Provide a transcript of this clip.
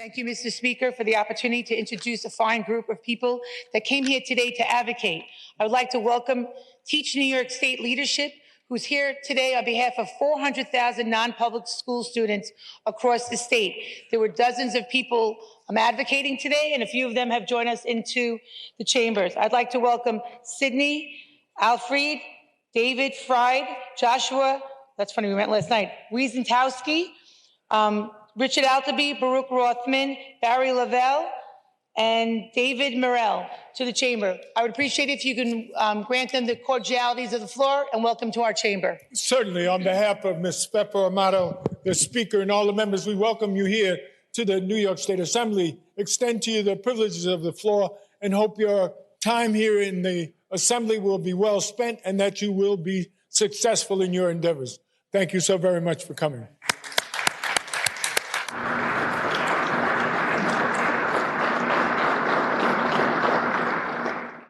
Thank you, Mr. Speaker, for the opportunity to introduce a fine group of people that came here today to advocate. I would like to welcome Teach New York State leadership, who's here today on behalf of 400,000 non-public school students across the state. There were dozens of people advocating today, and a few of them have joined us into the chambers. I'd like to welcome Sydney, Alfred, David, Fried, Joshua, that's funny, we met last night, Wiesentowski, Richard Altaby, Baruch Rothman, Barry Lavelle, and David Morell to the chamber. I would appreciate if you can grant them the cordialities of the floor and welcome to our chamber. Certainly. On behalf of Ms. Pheffer-Amato, the Speaker, and all the members, we welcome you here to the New York State Assembly, extend to you the privileges of the floor, and hope your time here in the Assembly will be well spent and that you will be successful in your endeavors. Thank you so very much for coming.